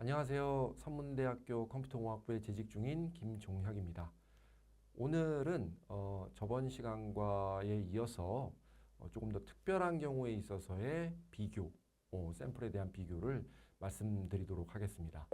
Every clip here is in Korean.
안녕하세요. 선문대학교 컴퓨터공학부에 재직 중인 김종혁입니다. 오늘은 저번 시간과에 이어서 조금 더 특별한 경우에 있어서의 비교, 샘플에 대한 비교를 말씀드리도록 하겠습니다.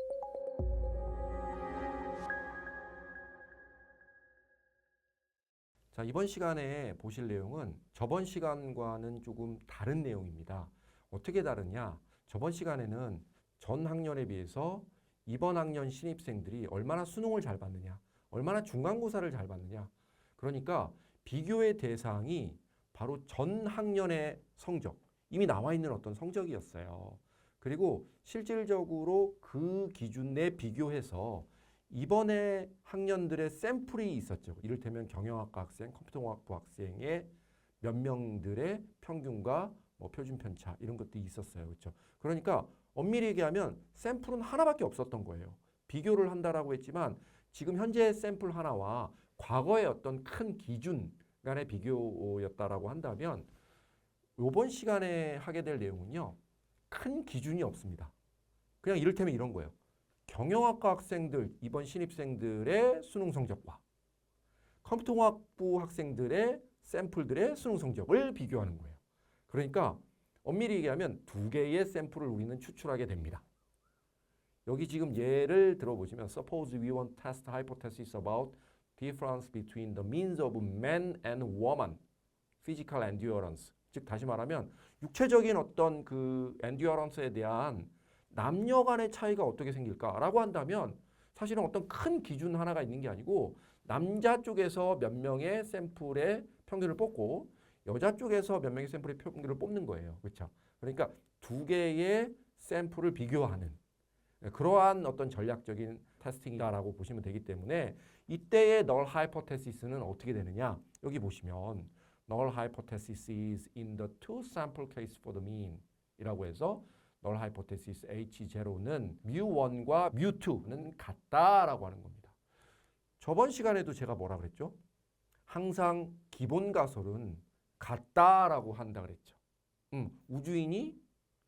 자, 이번 시간에 보실 내용은 저번 시간과는 조금 다른 내용입니다. 어떻게 다르냐? 저번 시간에는 전 학년에 비해서 이번 학년 신입생들이 얼마나 수능을 잘 봤느냐, 얼마나 중간고사를 잘 봤느냐. 그러니까 비교의 대상이 바로 전 학년의 성적, 이미 나와 있는 어떤 성적이었어요. 그리고 실질적으로 그 기준 내 비교해서 이번에 학년들의 샘플이 있었죠. 이를테면 경영학과 학생, 컴퓨터공학부 학생의 몇 명들의 평균과 표준 편차 이런 것들이 있었어요. 그렇죠? 그러니까 엄밀히 얘기하면 샘플은 하나밖에 없었던 거예요. 비교를 한다라고 했지만 지금 현재 샘플 하나와 과거의 어떤 큰 기준 간의 비교였다라고 한다면 이번 시간에 하게 될 내용은요. 큰 기준이 없습니다. 그냥 이를테면 이런 거예요. 경영학과 학생들, 이번 신입생들의 수능 성적과 컴퓨터공학부 학생들의 샘플들의 수능 성적을 비교하는 거예요. 그러니까 엄밀히 얘기하면 두 개의 샘플을 우리는 추출하게 됩니다. 여기 지금 예를 들어보시면 Suppose we want to test hypothesis about difference between the means of man and woman physical endurance. 즉 다시 말하면 육체적인 어떤 그 endurance에 대한 남녀 간의 차이가 어떻게 생길까라고 한다면 사실은 어떤 큰 기준 하나가 있는 게 아니고 남자 쪽에서 몇 명의 샘플의 평균을 뽑고 여자 쪽에서 몇 명의 샘플의 평균을 뽑는 거예요. 그렇죠? 그러니까 두 개의 샘플을 비교하는 그러한 어떤 전략적인 테스팅이다라고 보시면 되기 때문에 이때의 null hypothesis는 어떻게 되느냐? 여기 보시면 null hypothesis is in the two sample case for the mean 이라고 해서 null hypothesis H0는 mu1과 mu2는 같다라고 하는 겁니다. 저번 시간에도 제가 뭐라 그랬죠? 항상 기본 가설은 같다라고 한다 그랬죠. 우주인이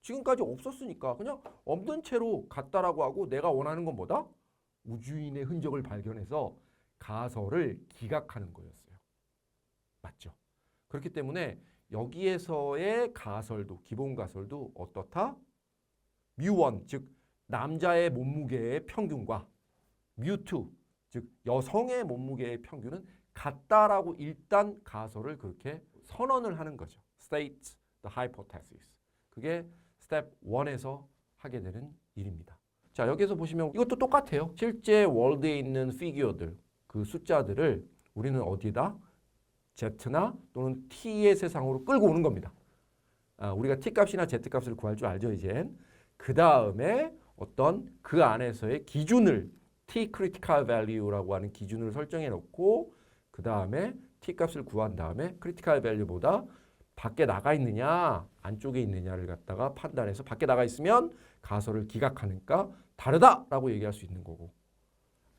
지금까지 없었으니까 그냥 없는 채로 같다라고 하고 내가 원하는 건 뭐다? 우주인의 흔적을 발견해서 가설을 기각하는 거였어요. 맞죠? 그렇기 때문에 여기에서의 가설도 기본 가설도 어떻다? mu1 즉 남자의 몸무게의 평균과 mu2 즉 여성의 몸무게의 평균은 같다라고 일단 가설을 그렇게 선언을 하는 거죠. State the hypothesis. 그게 스텝 1에서 하게 되는 일입니다. 자, 여기서 보시면 이것도 똑같아요. 실제 월드에 있는 피규어들, 그 숫자들을 우리는 어디다? Z나 또는 T의 세상으로 끌고 오는 겁니다. 우리가 T 값이나 Z 값을 구할 줄 알죠, 이젠. 그 다음에 어떤 그 안에서의 기준을 T critical value라고 하는 기준을 설정해 놓고 그 다음에 T 값을 구한 다음에 critical value보다 밖에 나가 있느냐 안쪽에 있느냐를 갖다가 판단해서 밖에 나가 있으면 가설을 기각하니까 다르다라고 얘기할 수 있는 거고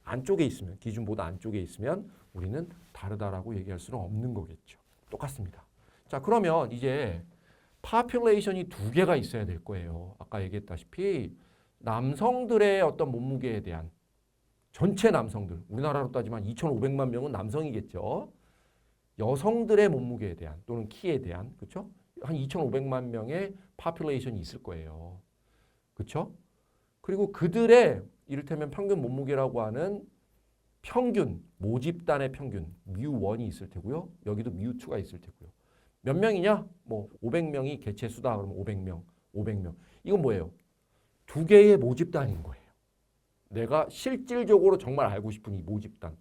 안쪽에 있으면 기준보다 안쪽에 있으면 우리는 다르다라고 얘기할 수는 없는 거겠죠. 똑같습니다. 자, 그러면 이제 population이 두 개가 있어야 될 거예요. 아까 얘기했다시피 남성들의 어떤 몸무게에 대한 전체 남성들, 우리나라로 따지면 2,500만 명은 남성이겠죠. 여성들의 몸무게에 대한 또는 키에 대한 그렇죠? 한 2,500만 명의 population이 있을 거예요. 그렇죠? 그리고 그들의 이를테면 평균 몸무게라고 하는 평균 모집단의 평균 mu1이 있을 테고요. 여기도 mu2가 있을 테고요. 몇 명이냐? 500명이 개체 수다 그러면 500명, 500명. 이건 뭐예요? 두 개의 모집단인 거예요. 내가 실질적으로 정말 알고 싶은 이 모집단.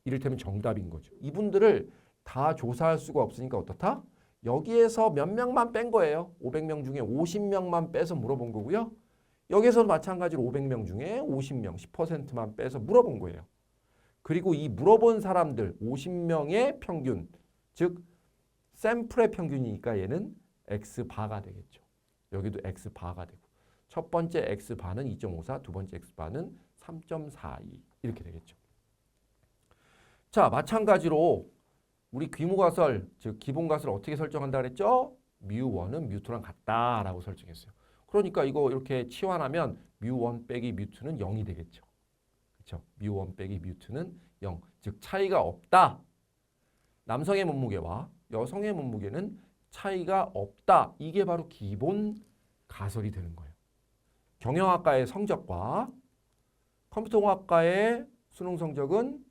이를테면 정답인 거죠. 이분들을 다 조사할 수가 없으니까 어떻다? 여기에서 몇 명만 뺀 거예요. 500명 중에 50명만 빼서 물어본 거고요. 여기서도 마찬가지로 500명 중에 50명, 10%만 빼서 물어본 거예요. 그리고 이 물어본 사람들 50명의 평균, 즉 샘플의 평균이니까 얘는 X바가 되겠죠. 여기도 X바가 되고 첫 번째 X바는 2.54, 두 번째 X바는 3.42 이렇게 되겠죠. 자, 마찬가지로 우리 귀무가설, 즉 기본가설을 어떻게 설정한다 그랬죠? mu1은 mu2랑 같다라고 설정했어요. 그러니까 이거 이렇게 치환하면 뮤1 빼기 뮤2는 0이 되겠죠. 그렇죠? 뮤1 빼기 뮤2는 0. 즉 차이가 없다. 남성의 몸무게와 여성의 몸무게는 차이가 없다. 이게 바로 기본 가설이 되는 거예요. 경영학과의 성적과 컴퓨터공학과의 수능 성적은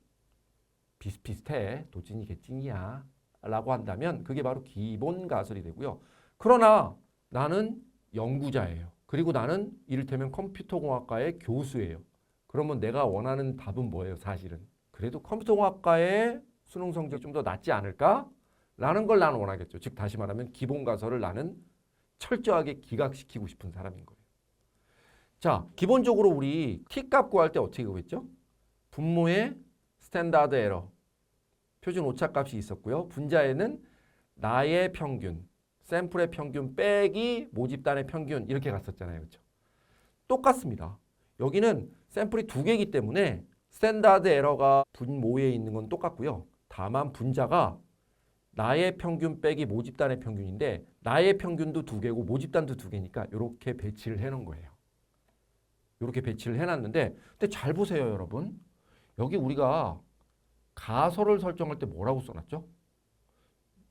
비슷비슷해. 도찐이 개찐이야. 라고 한다면 그게 바로 기본 가설이 되고요. 그러나 나는 연구자예요. 그리고 나는 이를테면 컴퓨터공학과의 교수예요. 그러면 내가 원하는 답은 뭐예요, 사실은? 그래도 컴퓨터공학과의 수능 성적이 좀 더 낫지 않을까? 라는 걸 나는 원하겠죠. 즉 다시 말하면 기본 가설을 나는 철저하게 기각시키고 싶은 사람인 거예요. 자, 기본적으로 우리 t값 구할 때 어떻게 구했죠? 분모에 스탠다드 에러, 표준 오차값이 있었고요. 분자에는 나의 평균, 샘플의 평균 빼기 모집단의 평균 이렇게 갔었잖아요. 그렇죠? 똑같습니다. 여기는 샘플이 두 개이기 때문에 스탠다드 에러가 분모에 있는 건 똑같고요. 다만 분자가 나의 평균 빼기 모집단의 평균인데 나의 평균도 두 개고 모집단도 두 개니까 이렇게 배치를 해놓은 거예요. 이렇게 배치를 해놨는데 근데 잘 보세요, 여러분. 여기 우리가 가설을 설정할 때 뭐라고 써놨죠?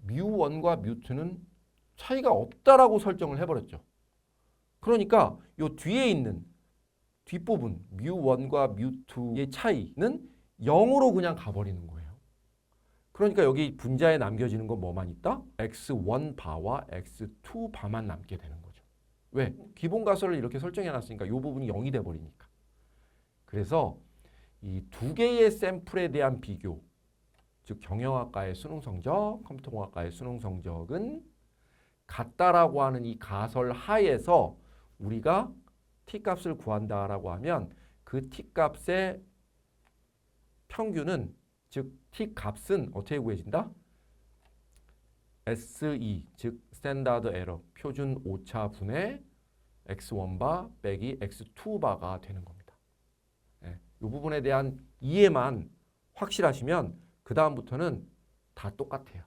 뮤1과 뮤2는 차이가 없다라고 설정을 해버렸죠. 그러니까 이 뒤에 있는 뒷부분 뮤1과 뮤2의 차이는 0으로 그냥 가버리는 거예요. 그러니까 여기 분자에 남겨지는 건 뭐만 있다? x1 바와 x2 바만 남게 되는 거죠. 왜? 기본 가설을 이렇게 설정해놨으니까 이 부분이 0이 돼버리니까. 그래서 이 두 개의 샘플에 대한 비교, 즉 경영학과의 수능 성적, 컴퓨터공학과의 수능 성적은 같다라고 하는 이 가설 하에서 우리가 t값을 구한다라고 하면 그 t값의 평균은 즉 t값은 어떻게 구해진다? SE 즉 스탠다드 에러 표준 오차 분의 x1바 빼기 x2바가 되는 겁니다. 네, 이 부분에 대한 이해만 확실하시면 그 다음부터는 다 똑같아요.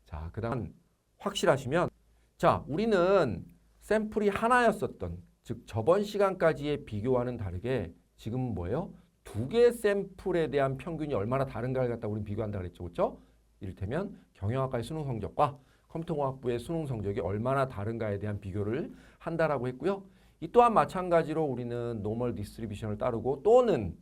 자, 그 다음 확실하시면 자, 우리는 샘플이 하나였었던 즉 저번 시간까지의 비교와는 다르게 지금 뭐예요? 두 개의 샘플에 대한 평균이 얼마나 다른가를 갖다 우리는 비교한다 그랬죠. 그렇죠? 이를테면 경영학과의 수능 성적과 컴퓨터공학부의 수능 성적이 얼마나 다른가에 대한 비교를 한다라고 했고요. 이 또한 마찬가지로 우리는 노멀 디스트리뷰션을 따르고 또는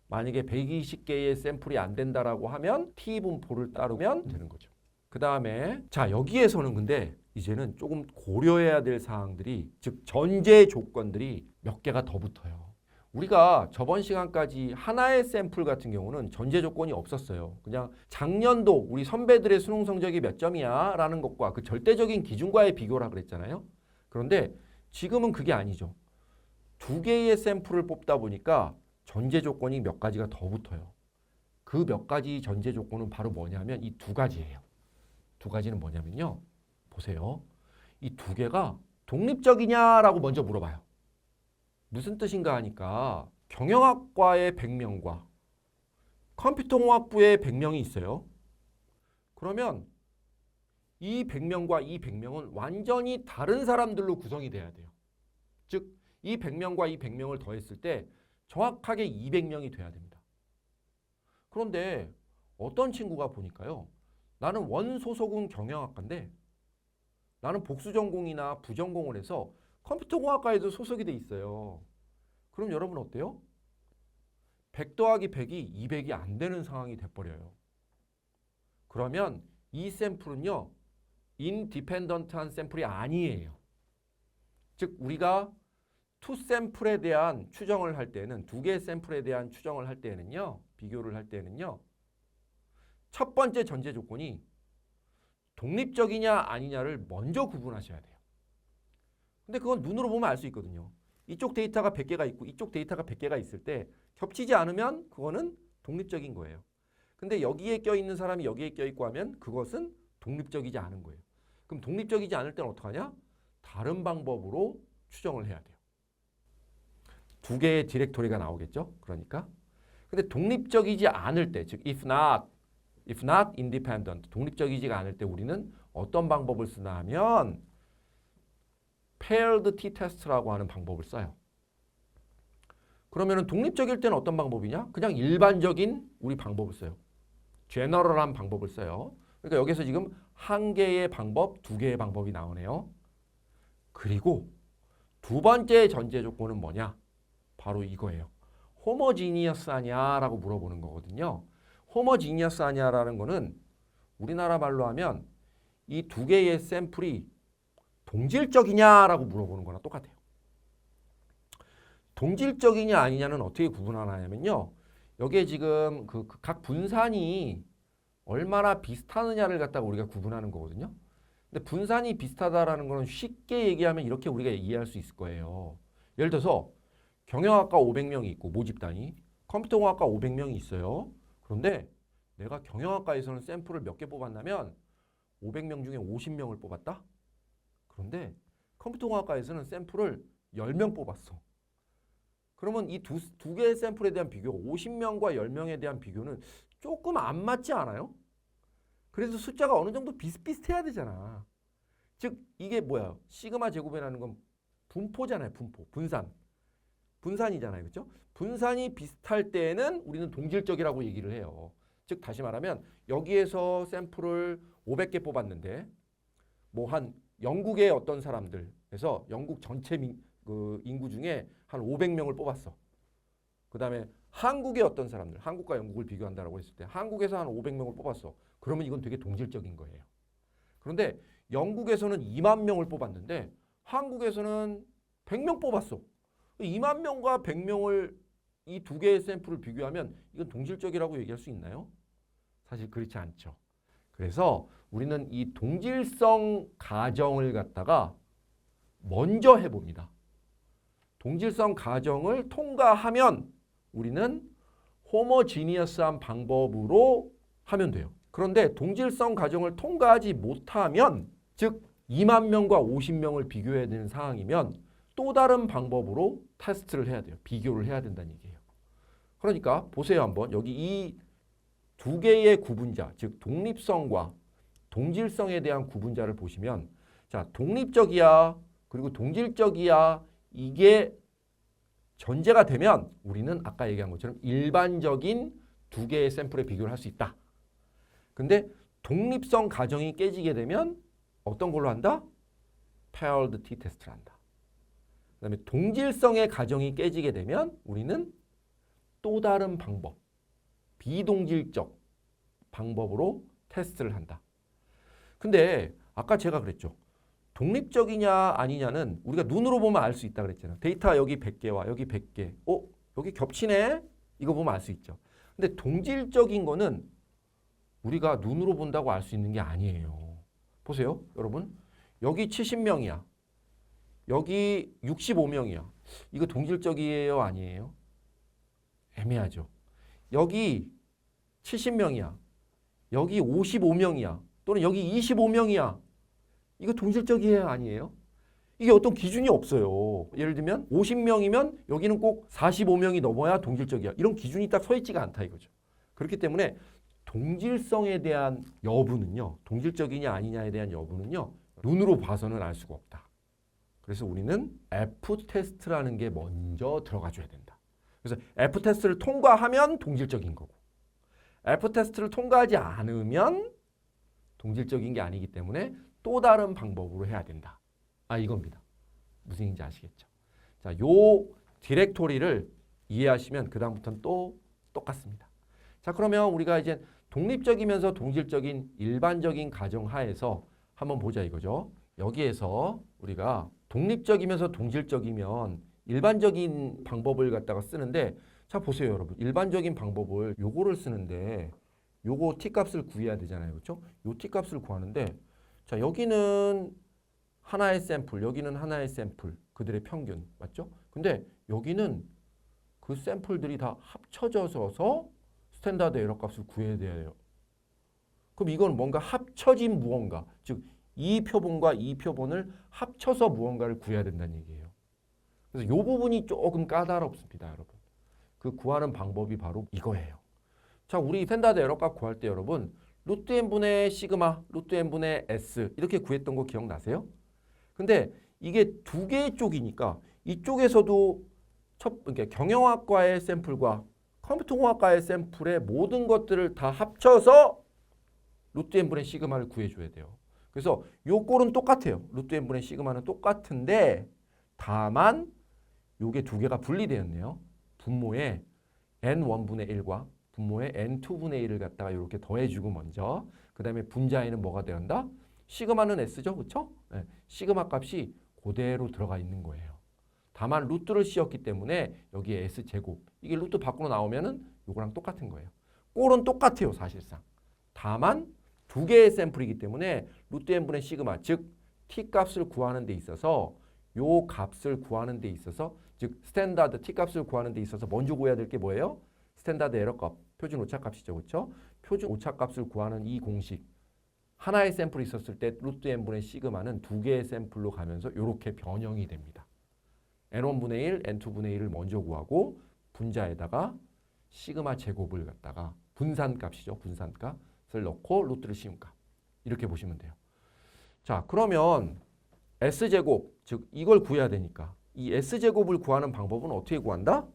만약에 120개의 샘플이 안 된다라고 하면 T분포를 따르면 되는 거죠. 그 다음에 자 여기에서는 근데 이제는 조금 고려해야 될 사항들이 즉 전제 조건들이 몇 개가 더 붙어요. 우리가 저번 시간까지 하나의 샘플 같은 경우는 전제 조건이 없었어요. 그냥 작년도 우리 선배들의 수능 성적이 몇 점이야 라는 것과 그 절대적인 기준과의 비교라 그랬잖아요. 그런데 지금은 그게 아니죠. 두 개의 샘플을 뽑다 보니까 전제 조건이 몇 가지가 더 붙어요. 그 몇 가지 전제 조건은 바로 뭐냐면 이 두 가지예요. 두 가지는 뭐냐면요. 보세요. 이 두 개가 독립적이냐라고 먼저 물어봐요. 무슨 뜻인가 하니까 경영학과의 100명과 컴퓨터공학부의 100명이 있어요. 그러면 이 100명과 이 100명은 완전히 다른 사람들로 구성이 돼야 돼요. 즉, 이 100명과 이 100명을 더했을 때 정확하게 200명이 돼야 됩니다. 그런데 어떤 친구가 보니까요. 나는 원소속은 경영학과인데 나는 복수전공이나 부전공을 해서 컴퓨터공학과에도 소속이 돼 있어요. 그럼 여러분 어때요? 100 더하기 100이 200이 안 되는 상황이 돼버려요. 그러면 이 샘플은요. 인디펜던트한 샘플이 아니에요. 즉 우리가 투 샘플에 대한 추정을 할 때는 두 개의 샘플에 대한 추정을 할 때는요. 비교를 할 때는요. 첫 번째 전제 조건이 독립적이냐 아니냐를 먼저 구분하셔야 돼요. 근데 그건 눈으로 보면 알 수 있거든요. 이쪽 데이터가 100개가 있고 이쪽 데이터가 100개가 있을 때 겹치지 않으면 그거는 독립적인 거예요. 근데 여기에 껴있는 사람이 여기에 껴있고 하면 그것은 독립적이지 않은 거예요. 그럼 독립적이지 않을 때는 어떡하냐? 다른 방법으로 추정을 해야 돼요. 두 개의 디렉토리가 나오겠죠? 그러니까. 근데 독립적이지 않을 때, 즉 if not independent, 독립적이지가 않을 때 우리는 어떤 방법을 쓰나 하면 paired t-test라고 하는 방법을 써요. 그러면은 독립적일 때는 어떤 방법이냐? 그냥 일반적인 우리 방법을 써요. 제너럴한 방법을 써요. 그러니까 여기서 지금 한 개의 방법, 두 개의 방법이 나오네요. 그리고 두 번째 전제 조건은 뭐냐? 바로 이거예요. 호모지니어스하냐라고 물어보는 거거든요. 호모지니어스하냐라는 거는 우리나라 말로 하면 이 두 개의 샘플이 동질적이냐라고 물어보는 거랑 똑같아요. 동질적이냐 아니냐는 어떻게 구분하냐면요. 여기에 지금 그 각 분산이 얼마나 비슷하느냐를 갖다가 우리가 구분하는 거거든요. 근데 분산이 비슷하다라는 거는 쉽게 얘기하면 이렇게 우리가 이해할 수 있을 거예요. 예를 들어서 경영학과 500명이 있고 모집단이 컴퓨터공학과 500명이 있어요. 그런데 내가 경영학과에서는 샘플을 몇 개 뽑았냐면 500명 중에 50명을 뽑았다. 그런데 컴퓨터공학과에서는 샘플을 10명 뽑았어. 그러면 이 두 개의 샘플에 대한 비교, 50명과 10명에 대한 비교는 조금 안 맞지 않아요? 그래서 숫자가 어느 정도 비슷비슷해야 되잖아. 즉 이게 뭐야? 시그마 제곱이라는 건 분포잖아요. 분포, 분산이잖아요. 그렇죠? 분산이 비슷할 때에는 우리는 동질적이라고 얘기를 해요. 즉 다시 말하면 여기에서 샘플을 500개 뽑았는데 뭐 한 영국의 어떤 사람들에서 영국 전체 그 인구 중에 한 500명을 뽑았어. 그 다음에 한국의 어떤 사람들, 한국과 영국을 비교한다라고 했을 때 한국에서 한 500명을 뽑았어. 그러면 이건 되게 동질적인 거예요. 그런데 영국에서는 2만 명을 뽑았는데 한국에서는 100명 뽑았어. 2만 명과 100명을 이 두 개의 샘플을 비교하면 이건 동질적이라고 얘기할 수 있나요? 사실 그렇지 않죠. 그래서 우리는 이 동질성 가정을 갖다가 먼저 해봅니다. 동질성 가정을 통과하면 우리는 호모지니어스한 방법으로 하면 돼요. 그런데 동질성 가정을 통과하지 못하면 즉 2만 명과 50명을 비교해야 되는 상황이면 또 다른 방법으로 테스트를 해야 돼요. 비교를 해야 된다는 얘기예요. 그러니까 보세요 한번. 여기 이 두 개의 구분자, 즉 독립성과 동질성에 대한 구분자를 보시면 자, 독립적이야 그리고 동질적이야 이게 전제가 되면 우리는 아까 얘기한 것처럼 일반적인 두 개의 샘플에 비교를 할 수 있다. 근데 독립성 가정이 깨지게 되면 어떤 걸로 한다? paired t-test를 한다. 그 다음에 동질성의 가정이 깨지게 되면 우리는 또 다른 방법, 비동질적 방법으로 테스트를 한다. 근데 아까 제가 그랬죠. 독립적이냐 아니냐는 우리가 눈으로 보면 알 수 있다 그랬잖아요. 데이터 여기 100개와 여기 100개. 여기 겹치네? 이거 보면 알 수 있죠. 근데 동질적인 거는 우리가 눈으로 본다고 알 수 있는 게 아니에요. 보세요, 여러분. 여기 70명이야. 여기 65명이야. 이거 동질적이에요, 아니에요? 애매하죠. 여기 70명이야. 여기 55명이야. 또는 여기 25명이야. 이거 동질적이에요, 아니에요? 이게 어떤 기준이 없어요. 예를 들면 50명이면 여기는 꼭 45명이 넘어야 동질적이야. 이런 기준이 딱 서 있지가 않다 이거죠. 그렇기 때문에 동질성에 대한 여부는요. 동질적이냐 아니냐에 대한 여부는요. 눈으로 봐서는 알 수가 없다. 그래서 우리는 F테스트라는 게 먼저 들어가줘야 된다. 그래서 F테스트를 통과하면 동질적인 거고 F테스트를 통과하지 않으면 동질적인 게 아니기 때문에 또 다른 방법으로 해야 된다. 이겁니다. 무슨 얘기인지 아시겠죠? 자, 요 디렉토리를 이해하시면 그 다음부터는 또 똑같습니다. 자, 그러면 우리가 이제 독립적이면서 동질적인 일반적인 가정 하에서 한번 보자 이거죠. 여기에서 우리가 독립적이면서 동질적이면 일반적인 방법을 갖다가 쓰는데 자, 보세요, 여러분. 일반적인 방법을 요거를 쓰는데 요거 t값을 구해야 되잖아요. 그렇죠? 요 t값을 구하는데 자, 여기는 하나의 샘플, 여기는 하나의 샘플, 그들의 평균, 맞죠? 근데 여기는 그 샘플들이 다 합쳐져서 스탠다드 에러 값을 구해야 돼요. 그럼 이건 뭔가 합쳐진 무언가, 즉 이 표본과 이 표본을 합쳐서 무언가를 구해야 된다는 얘기예요. 그래서 이 부분이 조금 까다롭습니다, 여러분. 그 구하는 방법이 바로 이거예요. 자, 우리 스탠다드 에러 값 구할 때 여러분 루트 n분의 시그마, 루트 n분의 s 이렇게 구했던 거 기억나세요? 근데 이게 두 개의 쪽이니까 이쪽에서도 그러니까 경영학과의 샘플과 컴퓨터공학과의 샘플의 모든 것들을 다 합쳐서 루트 n분의 시그마를 구해줘야 돼요. 그래서 요 꼴은 똑같아요. 루트 n분의 시그마는 똑같은데 다만 요게 두 개가 분리되었네요. 분모에 n1분의 1과 분모에 n2분의 1을 갖다가 이렇게 더해주고 먼저 그 다음에 분자에는 뭐가 들어간다? 시그마는 s죠. 그렇죠? 네. 시그마 값이 그대로 들어가 있는 거예요. 다만 루트를 씌웠기 때문에 여기에 s제곱 이게 루트 밖으로 나오면은 요거랑 똑같은 거예요. 꼴은 똑같아요. 사실상. 다만 두 개의 샘플이기 때문에 루트 n분의 시그마 즉 t 값을 구하는 데 있어서 요 값을 구하는 데 있어서 즉 스탠다드 t 값을 구하는 데 있어서 먼저 구해야 될 게 뭐예요? 스탠다드 에러 값, 표준 오차 값이죠. 그렇죠? 표준 오차 값을 구하는 이 공식 하나의 샘플이 있었을 때 루트 n분의 시그마는 두 개의 샘플로 가면서 이렇게 변형이 됩니다. n1분의 1, n2분의 1을 먼저 구하고 분자에다가 시그마 제곱을 갖다가 분산값이죠. 분산값을 넣고 루트를 씌운 값. 이렇게 보시면 돼요. 자, 그러면 s제곱, 즉 이걸 구해야 되니까 이 s제곱을 구하는 방법은 어떻게 구한다?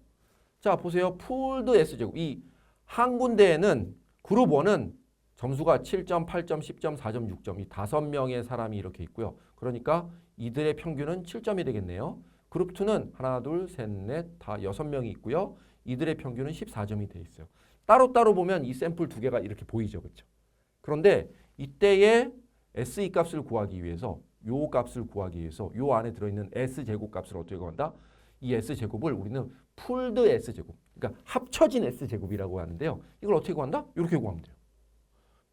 자, 보세요. 풀드 s제곱. 이 한 군데에는 그룹 1은 점수가 7점, 8점, 10점, 4점, 6점 이 5명의 사람이 이렇게 있고요. 그러니까 이들의 평균은 7점이 되겠네요. 그룹 2는 하나, 둘, 셋, 넷, 다 6명이 있고요. 이들의 평균은 14점이 돼 있어요. 따로따로 보면 이 샘플 두 개가 이렇게 보이죠. 그렇죠? 그런데 이때의 SE 값을 구하기 위해서 요 값을 구하기 위해서 요 안에 들어있는 S제곱 값을 어떻게 구한다? 이 S제곱을 우리는 풀드 S제곱, 그러니까 합쳐진 S제곱이라고 하는데요. 이걸 어떻게 구한다? 이렇게 구하면 돼요.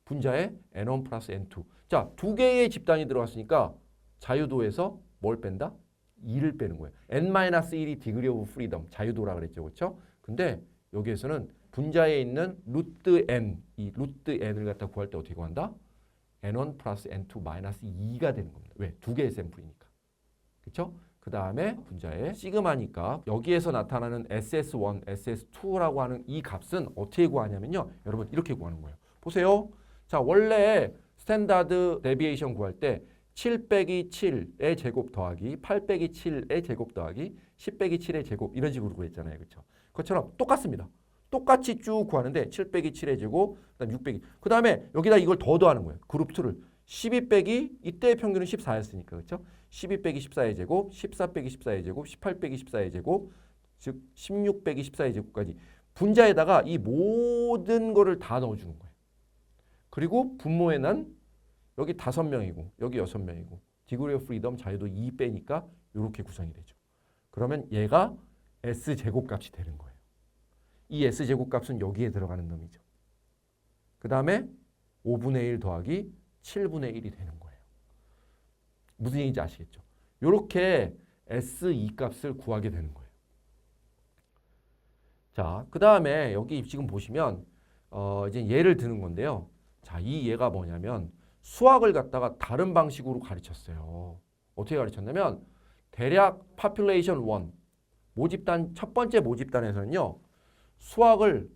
분자에 N1 플러스 N2. 자, 두 개의 집단이 들어갔으니까 자유도에서 뭘 뺀다? 2를 빼는 거예요. N-1이 디그리 오브 프리덤, 자유도라 그랬죠. 그렇죠? 근데 여기에서는 분자에 있는 루트 N, 이 루트 N을 갖다 구할 때 어떻게 구한다? N1 플러스 N2 마이너스 2가 되는 겁니다. 왜? 두 개의 샘플이니까. 그렇죠? 그 다음에 분자에 시그마니까 여기에서 나타나는 SS1, SS2라고 하는 이 값은 어떻게 구하냐면요. 여러분 이렇게 구하는 거예요. 보세요. 자, 원래 스탠다드 데비에이션 구할 때 7 빼기 7의 제곱 더하기 8 빼기 7의 제곱 더하기 10 빼기 7의 제곱 이런 식으로 구했잖아요. 그렇죠? 그것처럼 똑같습니다. 똑같이 쭉 구하는데 7 빼기 7의 제곱, 그다음 6 빼기. 그 다음에 여기다 이걸 더 더하는 거예요. 그룹 2를. 12 빼기 이때의 평균은 14였으니까. 그렇죠? 12 빼기 14의 제곱, 14 빼기 14의 제곱, 18 빼기 14의 제곱, 즉 16 빼기 14의 제곱까지 분자에다가 이 모든 거를 다 넣어주는 거예요. 그리고 분모에는 여기 5명이고 여기 6명이고 디그리 오브 프리덤 자유도 2 빼니까 이렇게 구성이 되죠. 그러면 얘가 S제곱 값이 되는 거예요. 이 S제곱 값은 여기에 들어가는 놈이죠. 그 다음에 5분의 1 더하기 7분의 1이 되는 거예요. 무슨 얘기인지 아시겠죠? 이렇게 SE 값을 구하게 되는 거예요. 자, 그 다음에 여기 지금 보시면 이제 예를 드는 건데요. 자, 이 예가 뭐냐면 수학을 갖다가 다른 방식으로 가르쳤어요. 어떻게 가르쳤냐면 대략 population 1 모집단 첫 번째 모집단에서는요. 수학을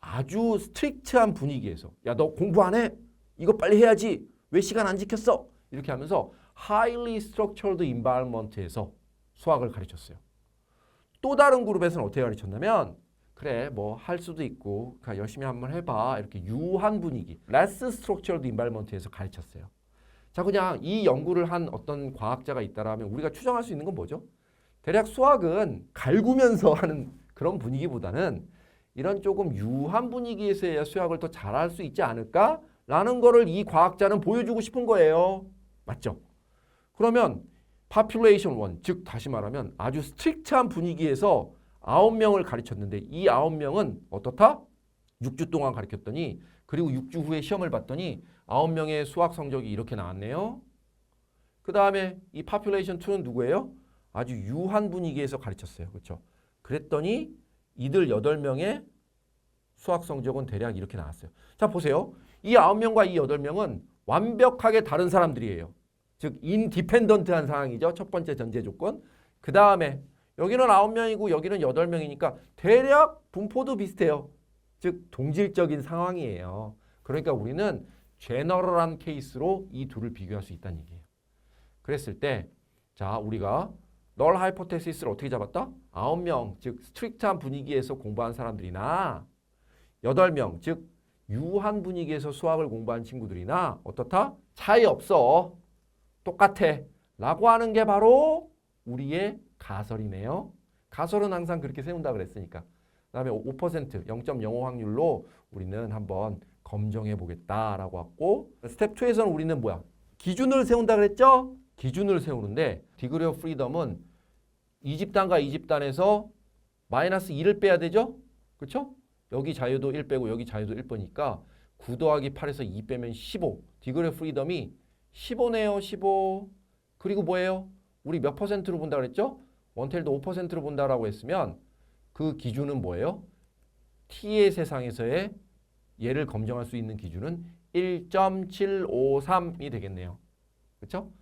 아주 스트릭트한 분위기에서 야, 너 공부 안 해? 이거 빨리 해야지. 왜 시간 안 지켰어? 이렇게 하면서 highly structured environment에서 수학을 가르쳤어요. 또 다른 그룹에서는 어떻게 가르쳤냐면 그래 뭐 할 수도 있고 열심히 한번 해봐 이렇게 유한 분위기 less structured environment에서 가르쳤어요. 자, 그냥 이 연구를 한 어떤 과학자가 있다라면 우리가 추정할 수 있는 건 뭐죠? 대략 수학은 갈구면서 하는 그런 분위기보다는 이런 조금 유한 분위기에서 해야 수학을 더 잘할 수 있지 않을까라는 거를 이 과학자는 보여주고 싶은 거예요. 맞죠? 그러면 population 1, 즉 다시 말하면 아주 스트릭트한 분위기에서 9명을 가르쳤는데 이 9명은 어떻다? 6주 동안 가르쳤더니 그리고 6주 후에 시험을 봤더니 9명의 수학 성적이 이렇게 나왔네요. 그 다음에 이 population 2는 누구예요? 아주 유한 분위기에서 가르쳤어요. 그렇죠? 그랬더니 이들 8명의 수학 성적은 대략 이렇게 나왔어요. 자, 보세요. 이 9명과 이 8명은 완벽하게 다른 사람들이에요. 즉 인디펜던트한 상황이죠. 첫 번째 전제 조건. 그 다음에 여기는 9명이고 여기는 8명이니까 대략 분포도 비슷해요. 즉 동질적인 상황이에요. 그러니까 우리는 제너럴한 케이스로 이 둘을 비교할 수 있다는 얘기예요. 그랬을 때 자, 우리가 널 하이포테시스를 어떻게 잡았다? 9명, 즉 스트릭트한 분위기에서 공부한 사람들이나 8명, 즉 유한 분위기에서 수학을 공부한 친구들이나 어떻다? 차이 없어. 똑같아. 라고 하는 게 바로 우리의 가설이네요. 가설은 항상 그렇게 세운다 그랬으니까. 그 다음에 5%, 0.05 확률로 우리는 한번 검증해 보겠다라고 했고, 스텝 2에서는 우리는 뭐야? 기준을 세운다 그랬죠? 기준을 세우는데 디그리 오브 프리덤은 이 집단과 이 집단에서 마이너스 2를 빼야 되죠? 그렇죠? 여기 자유도 1 빼고 여기 자유도 1 빼니까 9 더하기 8에서 2 빼면 15. 디그리 오브 프리덤이 15네요. 15. 그리고 뭐예요? 우리 몇 퍼센트로 본다 그랬죠? 원테일도 5%로 본다라고 했으면 그 기준은 뭐예요? T의 세상에서의 얘를 검증할 수 있는 기준은 1.753이 되겠네요. 그렇죠?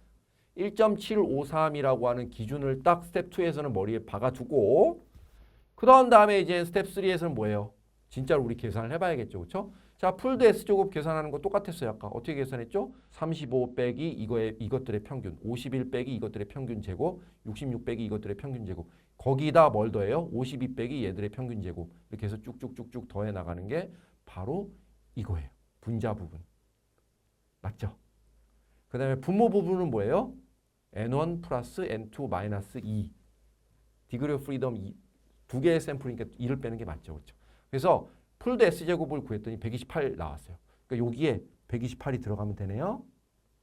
1.753이라고 하는 기준을 딱 스텝 2에서는 머리에 박아두고 그런 다음에 이제 스텝 3에서는 뭐예요? 진짜로 우리 계산을 해봐야겠죠. 그렇죠? 자, 풀드 S제곱 계산하는 거 똑같았어요. 아까 어떻게 계산했죠? 35 빼기 이것들의 평균, 51 빼기 이것들의 평균 제곱, 66 빼기 이것들의 평균 제곱. 거기다 뭘 더해요? 52 빼기 얘들의 평균 제곱. 이렇게 해서 쭉쭉쭉쭉 더해 나가는 게 바로 이거예요. 분자 부분. 맞죠? 그 다음에 분모 부분은 뭐예요? N1 플러스 N2 마이너스 2. 디그리 오브 프리덤 2 개의 샘플이니까 2를 빼는 게 맞죠. 그렇죠? 그래서 풀드 S제곱을 구했더니 128 나왔어요. 그러니까 여기에 128이 들어가면 되네요.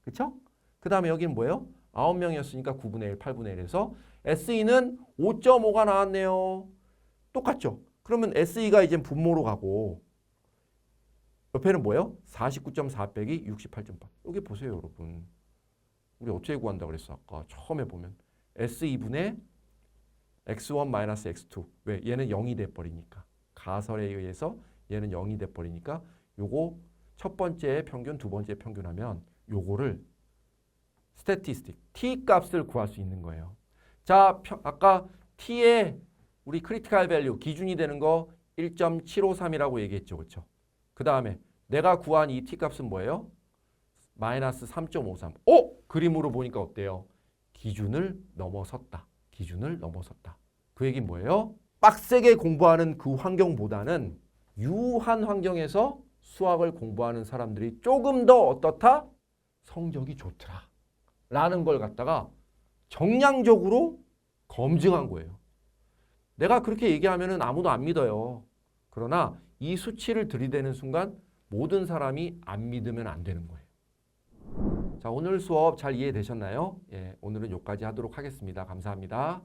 그렇죠? 그 다음에 여기는 뭐예요? 9명이었으니까 9분의 1, 8분의 1에서 SE는 5.5가 나왔네요. 똑같죠? 그러면 SE가 이제 분모로 가고 옆에는 뭐예요? 49.4 빼기 68.8. 여기 보세요, 여러분. 우리 어떻게 구한다 그랬어? 아까 처음에 보면 S2분의 X1 마이너스 X2. 왜? 얘는 0이 돼버리니까. 가설에 의해서 얘는 0이 돼버리니까 요거 첫 번째 평균, 두 번째 평균하면 요거를 스태티스틱, T 값을 구할 수 있는 거예요. 자, 아까 T의 우리 크리티컬 밸류 기준이 되는 거 1.753이라고 얘기했죠. 그렇죠? 그 다음에 내가 구한 이 T 값은 뭐예요? 마이너스 3.53. 그림으로 보니까 어때요? 기준을 넘어섰다. 기준을 넘어섰다. 그 얘기는 뭐예요? 빡세게 공부하는 그 환경보다는 유한 환경에서 수학을 공부하는 사람들이 조금 더 어떻다? 성적이 좋더라. 라는 걸 갖다가 정량적으로 검증한 거예요. 내가 그렇게 얘기하면 아무도 안 믿어요. 그러나 이 수치를 들이대는 순간 모든 사람이 안 믿으면 안 되는 거예요. 자, 오늘 수업 잘 이해되셨나요? 예, 오늘은 여기까지 하도록 하겠습니다. 감사합니다.